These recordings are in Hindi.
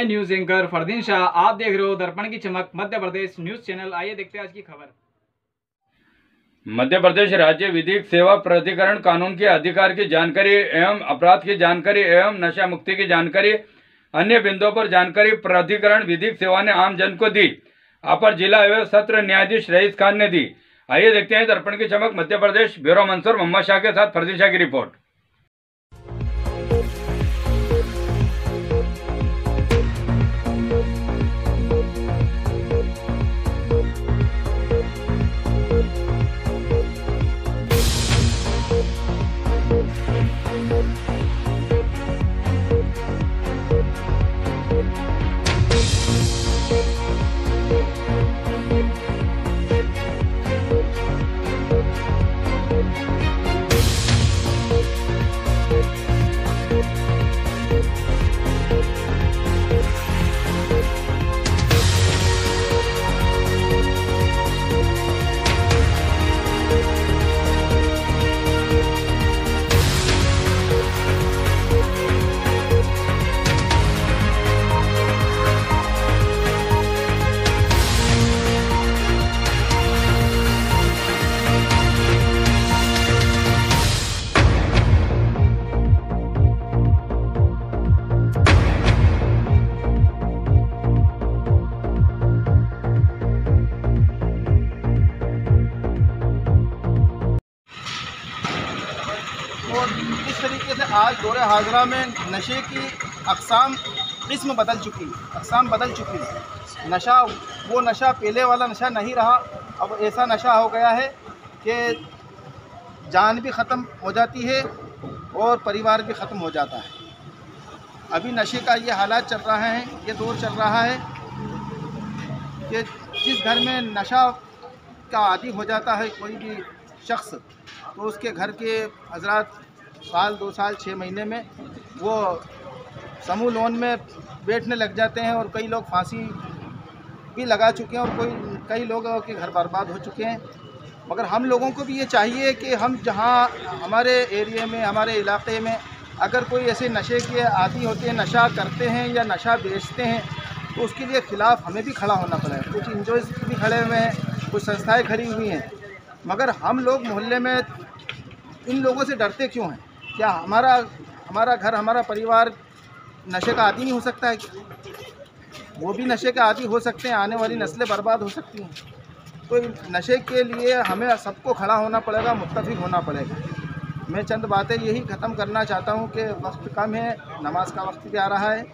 मैं न्यूज एंकर फरदीन शाह, आप देख रहे हो दर्पण की चमक मध्य प्रदेश न्यूज चैनल। आइए देखते हैं आज की खबर। मध्य प्रदेश राज्य विधिक सेवा प्राधिकरण कानून के अधिकार की जानकारी एवं अपराध की जानकारी एवं नशा मुक्ति की जानकारी अन्य बिंदुओं पर जानकारी प्राधिकरण विधिक सेवा ने आम जन को दी। अपर जिला एवं सत्र न्यायाधीश रईस खान ने दी। आइए देखते हैं दर्पण की चमक मध्य प्रदेश ब्यूरो मंसूर मोहम्मद शाह के साथ फरदीन शाह की रिपोर्ट। और इस तरीके से आज दौरे हाजरा में नशे की अक़साम किस्म बदल चुकी है। नशा वो नशा पहले वाला नशा नहीं रहा। अब ऐसा नशा हो गया है कि जान भी ख़त्म हो जाती है और परिवार भी ख़त्म हो जाता है। अभी नशे का ये हालात चल रहा है, ये दौर चल रहा है कि जिस घर में नशा का आदी हो जाता है कोई भी शख्स, तो उसके घर के हजरात साल 2 साल 6 महीने में वो समूह लोन में बैठने लग जाते हैं और कई लोग फांसी भी लगा चुके हैं और कई लोगों के घर बर्बाद हो चुके हैं। मगर हम लोगों को भी ये चाहिए कि हम जहाँ हमारे एरिया में, हमारे इलाके में अगर कोई ऐसे नशे के आदी होते हैं, नशा करते हैं या नशा बेचते हैं, तो उसके लिए ख़िलाफ़ हमें भी खड़ा होना पड़ेगा। कुछ एनजीओज़ भी खड़े हुए हैं, कुछ संस्थाएँ खड़ी हुई हैं, मगर हम लोग मोहल्ले में इन लोगों से डरते क्यों हैं? क्या हमारा घर, हमारा परिवार नशे का आदी नहीं हो सकता है? वो भी नशे का आदी हो सकते हैं, आने वाली नस्लें बर्बाद हो सकती हैं। तो नशे के लिए हमें सबको खड़ा होना पड़ेगा, मुत्तफ़िक़ होना पड़ेगा। मैं चंद बातें यही ख़त्म करना चाहता हूँ कि वक्त कम है, नमाज का वक्त भी आ रहा है।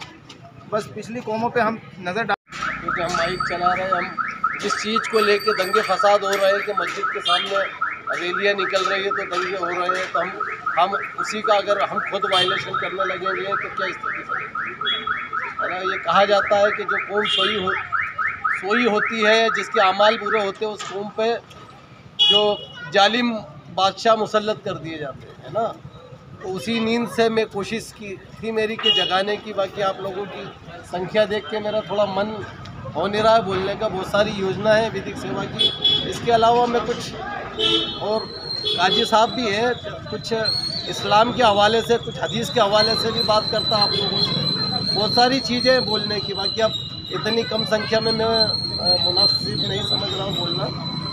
बस पिछली कौमों पे हम नज़र डाल, क्योंकि हम माइक चला रहे हैं, हम जिस चीज़ को लेके दंगे फसाद हो रहे हैं कि मस्जिद के सामने रैलियाँ निकल रही है तो दंगे हो रहे हैं, तो हम उसी का अगर हम खुद वायलेशन करने लगेंगे तो क्या स्थिति है ना। ये कहा जाता है कि जो कौम सोई होती है, जिसके अमाल बुरे होते हैं, उस कौम पे जो जालिम बादशाह मुसल्लत कर दिए जाते हैं, है ना। तो उसी नींद से मैं कोशिश की थी मेरी कि जगाने की। बाकी आप लोगों की संख्या देख के मेरा थोड़ा मन हो नहीं रहा है बोलने का। बहुत सारी योजना है विधिक सेवा की। इसके अलावा मैं कुछ और काजी साहब भी हैं, कुछ इस्लाम के हवाले से, कुछ हदीस के हवाले से भी बात करता आप लोगों से। बहुत सारी चीज़ें बोलने की। बाकी अब इतनी कम संख्या में मैं मुनासिब नहीं समझ रहा हूँ बोलना।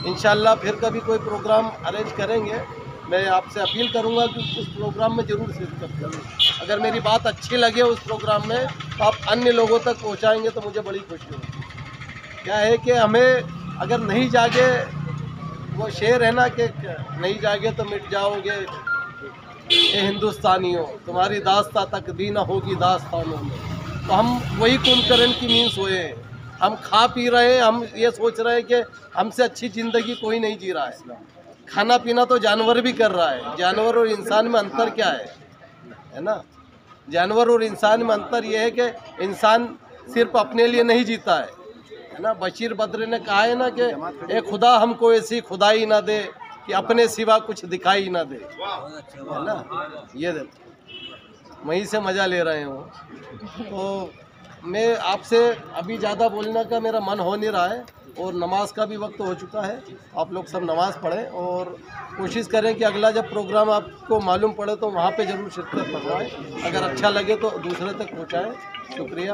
इंशाल्लाह फिर कभी कोई प्रोग्राम अरेंज करेंगे। मैं आपसे अपील करूंगा कि उस प्रोग्राम में ज़रूर शिरकत करूँ। अगर मेरी बात अच्छी लगे उस प्रोग्राम में तो आप अन्य लोगों तक पहुंचाएंगे तो मुझे बड़ी खुशी होगी। क्या है कि हमें अगर नहीं जागे, वो शेर है ना कि नहीं जागे तो मिट जाओगे ये हिंदुस्तानियों, तुम्हारी दास्ता तक दी ना होगी दास्तानों में। तो हम वही कुंभकर्ण की नींद सोए हैं। हम खा पी रहे हैं, हम ये सोच रहे हैं कि हमसे अच्छी ज़िंदगी कोई नहीं जी रहा है। खाना पीना तो जानवर भी कर रहा है। जानवर और इंसान में अंतर क्या है ना। जानवर और इंसान में अंतर ये है कि इंसान सिर्फ अपने लिए नहीं जीता है ना। बशीर बद्र ने कहा है ना कि ए खुदा हमको ऐसी खुदाई ना दे कि अपने सिवा कुछ दिखाई ना दे, है ना। ये वहीं से मज़ा ले रहे हो। तो मैं आपसे अभी ज़्यादा बोलने का मेरा मन हो नहीं रहा है। और नमाज का भी वक्त हो चुका है। आप लोग सब नमाज पढ़ें और कोशिश करें कि अगला जब प्रोग्राम आपको मालूम पड़े तो वहाँ पे ज़रूर शिरकत करवाएं। अगर अच्छा लगे तो दूसरे तक पहुँचाएं। शुक्रिया।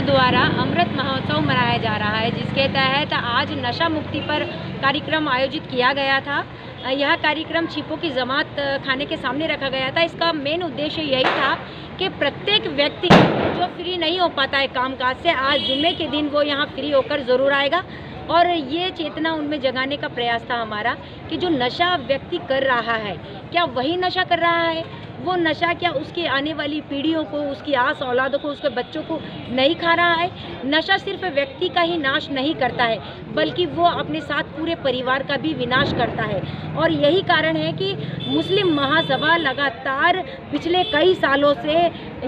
द्वारा अमृत महोत्सव मनाया जा रहा है, जिसके तहत आज नशा मुक्ति पर कार्यक्रम आयोजित किया गया था। यह कार्यक्रम छिपों की जमात खाने के सामने रखा गया था। इसका मेन उद्देश्य यही था कि प्रत्येक व्यक्ति जो फ्री नहीं हो पाता है कामकाज से, आज जुम्मे के दिन वो यहाँ फ्री होकर ज़रूर आएगा। और ये चेतना उनमें जगाने का प्रयास था हमारा कि जो नशा व्यक्ति कर रहा है, क्या वही नशा कर रहा है? वो नशा क्या उसकी आने वाली पीढ़ियों को, उसकी आस औलादों को, उसके बच्चों को नहीं खा रहा है? नशा सिर्फ व्यक्ति का ही नाश नहीं करता है, बल्कि वो अपने साथ पूरे परिवार का भी विनाश करता है। और यही कारण है कि मुस्लिम महासभा लगातार पिछले कई सालों से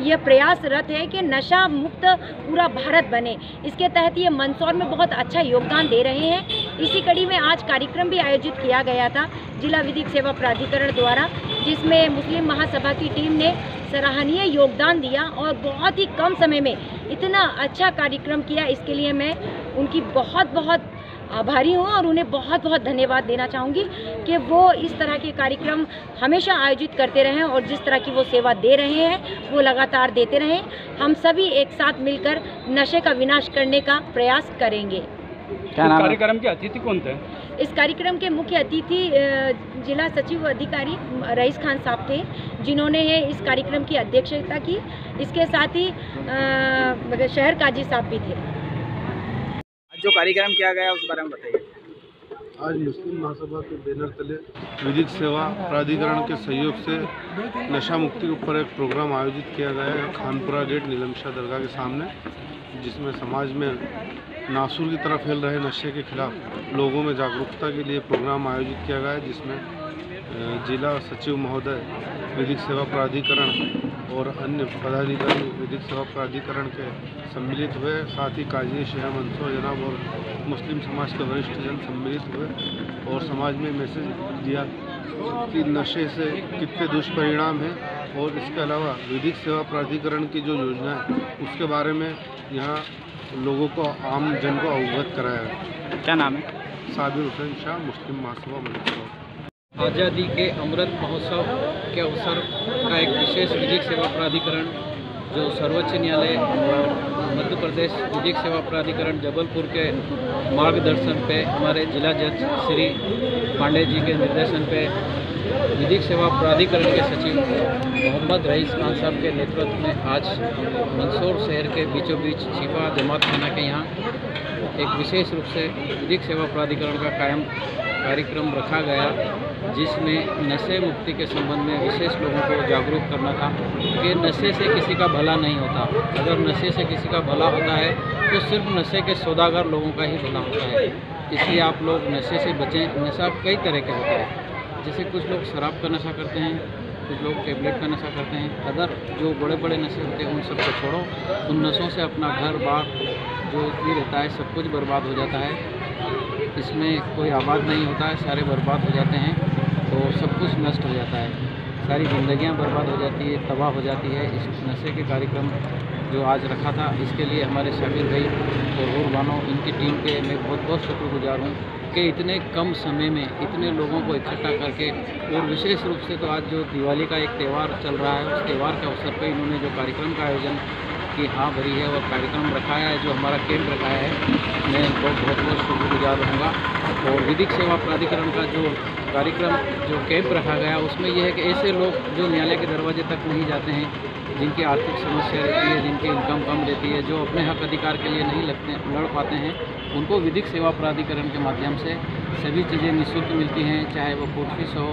ये प्रयासरत है कि नशा मुक्त पूरा भारत बने। इसके तहत ये मंदसौर में बहुत अच्छा योगदान दे रहे हैं। इसी कड़ी में आज कार्यक्रम भी आयोजित किया गया था जिला विधिक सेवा प्राधिकरण द्वारा, जिसमें मुस्लिम महासभा की टीम ने सराहनीय योगदान दिया और बहुत ही कम समय में इतना अच्छा कार्यक्रम किया। इसके लिए मैं उनकी बहुत बहुत आभारी हूँ और उन्हें बहुत बहुत धन्यवाद देना चाहूँगी कि वो इस तरह के कार्यक्रम हमेशा आयोजित करते रहें और जिस तरह की वो सेवा दे रहे हैं वो लगातार देते रहें। हम सभी एक साथ मिलकर नशे का विनाश करने का प्रयास करेंगे। क्या नाम कार्यक्रम के अतिथि कौन थे? इस कार्यक्रम के मुख्य अतिथि जिला सचिव अधिकारी रईस खान साहब थे, जिन्होंने इस कार्यक्रम की अध्यक्षता की। इसके साथ ही शहर काजी साहब भी थे। जो कार्यक्रम किया गया उस बारे में बताइए। आज मुस्लिम महासभा के बैनर तले विधिक सेवा प्राधिकरण के सहयोग से नशा मुक्ति के ऊपर एक प्रोग्राम आयोजित किया गया है खानपुरा गेट नीलमशाह दरगाह के सामने, जिसमें समाज में नासूर की तरफ फैल रहे नशे के खिलाफ लोगों में जागरूकता के लिए प्रोग्राम आयोजित किया गया है, जिसमें जिला सचिव महोदय विधिक सेवा प्राधिकरण और अन्य पदाधिकारी विधिक सेवा प्राधिकरण के सम्मिलित हुए। साथ ही काजी शहर मंदसौर जनाब और मुस्लिम समाज के वरिष्ठ जन सम्मिलित हुए और समाज में मैसेज दिया कि नशे से कितने दुष्परिणाम हैं और इसके अलावा विधिक सेवा प्राधिकरण की जो योजना है उसके बारे में यहाँ लोगों को, आम जन को अवगत कराया। क्या नाम है? साबिर हुसैन शाह, मुस्लिम महासभा मंदसौर। आज़ादी के अमृत महोत्सव के अवसर का एक विशेष विधिक सेवा प्राधिकरण जो सर्वोच्च न्यायालय और मध्य प्रदेश विधिक सेवा प्राधिकरण जबलपुर के मार्गदर्शन पे, हमारे जिला जज श्री पांडे जी के निर्देशन पे विधिक सेवा प्राधिकरण के सचिव मोहम्मद रईस खान साहब के नेतृत्व में आज मंदसौर शहर के बीचों बीच छिपा जमात खाना के यहाँ एक विशेष रूप से विधिक सेवा प्राधिकरण का कार्यक्रम रखा गया, जिसमें नशे मुक्ति के संबंध में विशेष लोगों को जागरूक करना था कि नशे से किसी का भला नहीं होता। अगर नशे से किसी का भला होता है तो सिर्फ नशे के सौदागर लोगों का ही भला होता है। इसलिए आप लोग नशे से बचें। नशा कई तरह के होता है, जैसे कुछ लोग शराब का नशा करते हैं, कुछ लोग टैबलेट का नशा करते हैं। अदर जो बड़े बड़े नशे होते हैं उन सब को छोड़ो। उन नशों से अपना घर बार जो भी रहता है सब कुछ बर्बाद हो जाता है। इसमें कोई आबाद नहीं होता है, सारे बर्बाद हो जाते हैं, तो सब कुछ नष्ट हो जाता है, सारी ज़िंदगियां बर्बाद हो जाती है, तबाह हो जाती है। इस नशे के कार्यक्रम जो आज रखा था, इसके लिए हमारे शामिर भाई और उर्बानो इनकी टीम के मैं बहुत बहुत शुक्रगुजार हूँ कि इतने कम समय में इतने लोगों को इकट्ठा करके, और विशेष रूप से तो आज जो दिवाली का एक त्यौहार चल रहा है, उस त्यौहार के अवसर पर इन्होंने जो कार्यक्रम का आयोजन की हाँ भरी है और कार्यक्रम रखाया है, जो हमारा कैंप रखाया है, मैं इनको बहुत बहुत शुक्रगुजार रहूँगा। और विधिक सेवा प्राधिकरण का जो कार्यक्रम जो कैंप रखा गया, उसमें यह है कि ऐसे लोग जो न्यायालय के दरवाजे तक नहीं जाते हैं, जिनकी आर्थिक समस्या रहती है, जिनकी इनकम कम रहती है, जो अपने हक अधिकार के लिए नहीं लड़ पाते हैं, उनको विधिक सेवा प्राधिकरण के माध्यम से सभी चीज़ें निःशुल्क मिलती हैं, चाहे वो कोर्ट फीस हो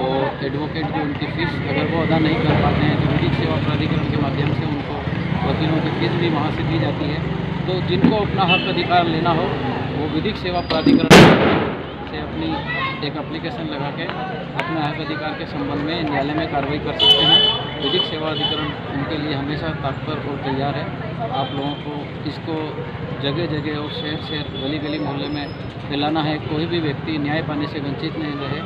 और एडवोकेट जो उनकी फ़ीस अगर वो अदा नहीं कर पाते हैं तो विधिक सेवा प्राधिकरण के माध्यम से उनको वकीलों की फीस भी वहाँ से दी जाती है। तो जिनको अपना हक अधिकार लेना हो वो विधिक सेवा प्राधिकरण से अपनी एक एप्लीकेशन लगा के अपने हक अधिकार के संबंध में न्यायालय में कार्रवाई कर सकते हैं। विधिक सेवा अधिकरण उनके लिए हमेशा तत्पर और तैयार है। आप लोगों को इसको जगह जगह और शहर शहर गली गली मोहल्ले में फैलाना है। कोई भी व्यक्ति न्याय पाने से वंचित नहीं रहे,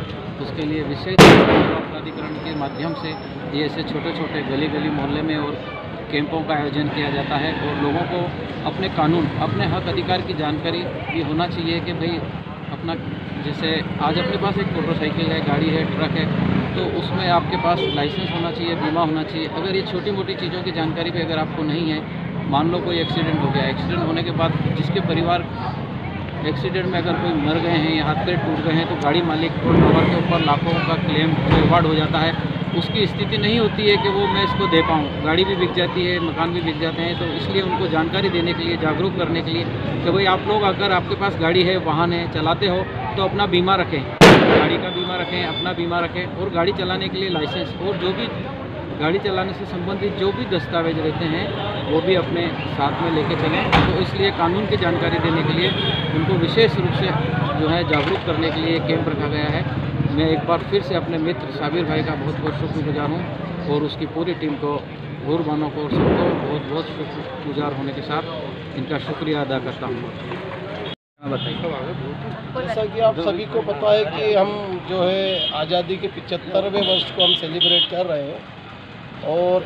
उसके लिए विशेष सेवा प्राधिकरण के माध्यम से ये ऐसे छोटे छोटे गली गली मोहल्ले में और कैंपों का आयोजन किया जाता है और लोगों को अपने कानून, अपने हक अधिकार की जानकारी भी होना चाहिए कि भाई अपना, जैसे आज अपने पास एक मोटरसाइकिल है, गाड़ी है, ट्रक है, तो उसमें आपके पास लाइसेंस होना चाहिए, बीमा होना चाहिए। अगर ये छोटी मोटी चीज़ों की जानकारी भी अगर आपको नहीं है, मान लो कोई एक्सीडेंट हो गया, एक्सीडेंट होने के बाद जिसके परिवार एक्सीडेंट में अगर कोई मर गए हैं या हाथ पैर टूट गए हैं तो गाड़ी मालिक को टॉवर के ऊपर लाखों का क्लेम रिवार्ड हो जाता है। उसकी स्थिति नहीं होती है कि वो मैं इसको दे पाऊँ, गाड़ी भी बिक जाती है, मकान भी बिक जाते हैं। तो इसलिए उनको जानकारी देने के लिए, जागरूक करने के लिए कि भाई आप लोग अगर आपके पास गाड़ी है, वाहन है, चलाते हो तो अपना बीमा रखें, गाड़ी का बीमा रखें, अपना बीमा रखें और गाड़ी चलाने के लिए लाइसेंस और जो भी गाड़ी चलाने से संबंधित जो भी दस्तावेज रहते हैं वो भी अपने साथ में लेके चलें। तो इसलिए कानून की जानकारी देने के लिए उनको विशेष रूप से जो है जागरूक करने के लिए कैंप रखा गया है। मैं एक बार फिर से अपने मित्र साबिर भाई का बहुत बहुत शुक्रगुजार हूँ और उसकी पूरी टीम को, गुरबानों को और सबको बहुत बहुत शुक्रगुजार होने के साथ इनका शुक्रिया अदा करता हूँ। बताइए। जैसा कि आप सभी को पता है कि हम जो है आज़ादी के 75वें वर्ष को हम सेलिब्रेट कर रहे हैं और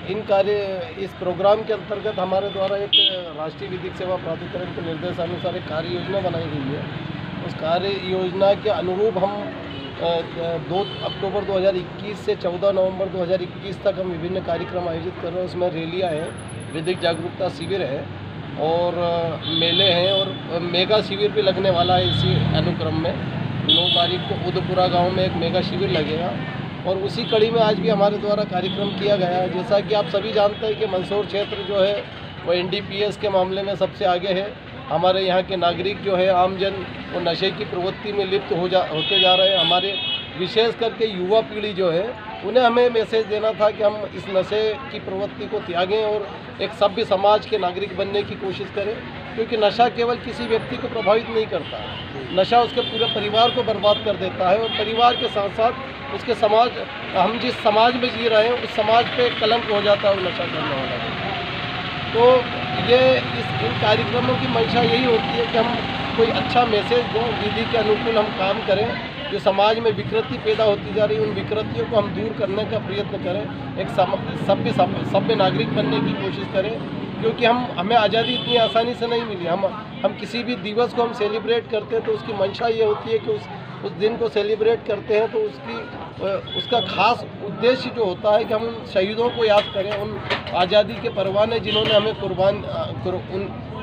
इस प्रोग्राम के अंतर्गत हमारे द्वारा एक राष्ट्रीय विधिक सेवा प्राधिकरण के निर्देशानुसार एक कार्य योजना बनाई गई है। उस कार्य योजना के अनुरूप हम 2 अक्टूबर 2021 से 14 नवंबर 2021 तक हम विभिन्न कार्यक्रम आयोजित कर रहे हैं। उसमें रैलियाँ हैं, विधिक जागरूकता शिविर है और मेले हैं और मेगा शिविर भी लगने वाला है। इसी अनुक्रम में 9 तारीख को उदपुरा गांव में एक मेगा शिविर लगेगा और उसी कड़ी में आज भी हमारे द्वारा कार्यक्रम किया गया है। जैसा कि आप सभी जानते हैं कि मंदसौर क्षेत्र जो है वो NDPS के मामले में सबसे आगे है। हमारे यहाँ के नागरिक जो है, आमजन, वो नशे की प्रवृत्ति में लिप्त होते जा रहे हैं। हमारे विशेष करके युवा पीढ़ी जो है उन्हें हमें मैसेज देना था कि हम इस नशे की प्रवृत्ति को त्यागें और एक सभ्य समाज के नागरिक बनने की कोशिश करें, क्योंकि नशा केवल किसी व्यक्ति को प्रभावित नहीं करता है, नशा उसके पूरे परिवार को बर्बाद कर देता है और परिवार के साथ साथ उसके समाज, हम जिस समाज में जी रहे हैं उस समाज पे कलंक हो जाता है नशा करने वाला। तो ये इन कार्यक्रमों की मंशा यही होती है कि हम कोई अच्छा मैसेज दें, विधि के अनुकूल हम काम करें, जो समाज में विकृति पैदा होती जा रही है उन विकृतियों को हम दूर करने का प्रयत्न करें, एक सभ्य नागरिक बनने की कोशिश करें। क्योंकि हमें आज़ादी इतनी आसानी से नहीं मिली। हम किसी भी दिवस को हम सेलिब्रेट करते हैं तो उसकी मंशा ये होती है कि उस दिन को सेलिब्रेट करते हैं तो उसका खास उद्देश्य जो होता है कि हम उन शहीदों को याद करें, उन आज़ादी के परवाने जिन्होंने हमें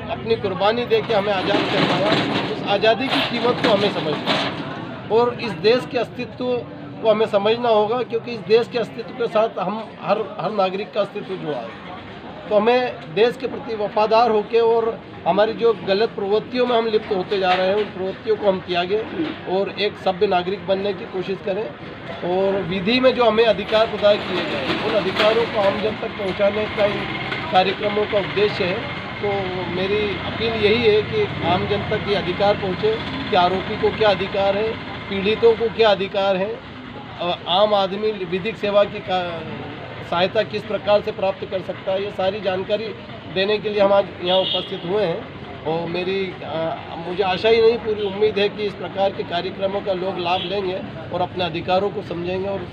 अपनी कुर्बानी दे के हमें आज़ाद करवाया, उस आज़ादी की कीमत को हमें समझना है और इस देश के अस्तित्व को हमें समझना होगा, क्योंकि इस देश के अस्तित्व के साथ हम हर नागरिक का अस्तित्व जुड़ा है। तो हमें देश के प्रति वफादार होकर और हमारी जो गलत प्रवृत्तियों में हम लिप्त होते जा रहे हैं उन प्रवृत्तियों को हम त्यागें और एक सभ्य नागरिक बनने की कोशिश करें। और विधि में जो हमें अधिकार प्रदान किए गए उन अधिकारों को आम जन तक पहुँचाने का इन कार्यक्रमों का उद्देश्य है। तो मेरी अपील यही है कि आम जन तक ये अधिकार पहुँचे कि आरोपी को क्या अधिकार है, पीड़ितों को क्या अधिकार है, आम आदमी विधिक सेवा की सहायता किस प्रकार से प्राप्त कर सकता है, ये सारी जानकारी देने के लिए हम आज यहाँ उपस्थित हुए हैं। और मुझे आशा ही नहीं, पूरी उम्मीद है कि इस प्रकार के कार्यक्रमों का लोग लाभ लेंगे और अपने अधिकारों को समझेंगे और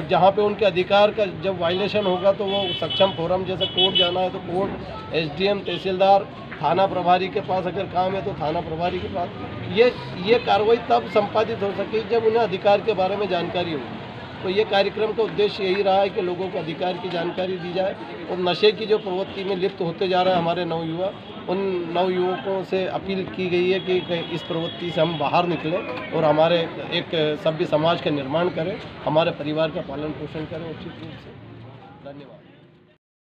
जहाँ पे उनके अधिकार का जब वायलेशन होगा तो वो सक्षम फोरम, जैसे कोर्ट जाना है तो कोर्ट, SDM, तहसीलदार, थाना प्रभारी के पास अगर काम है तो थाना प्रभारी के पास ये कार्रवाई तब संपादित हो सके जब उन्हें अधिकार के बारे में जानकारी होगी। तो ये कार्यक्रम का उद्देश्य यही रहा है कि लोगों को अधिकार की जानकारी दी जाए और नशे की जो प्रवृत्ति में लिप्त होते जा रहे हैं हमारे नवयुवा, उन नवयुवकों से अपील की गई है कि इस प्रवृत्ति से हम बाहर निकलें और हमारे एक सभ्य समाज का निर्माण करें, हमारे परिवार का पालन पोषण करें उचित रूप से। धन्यवाद।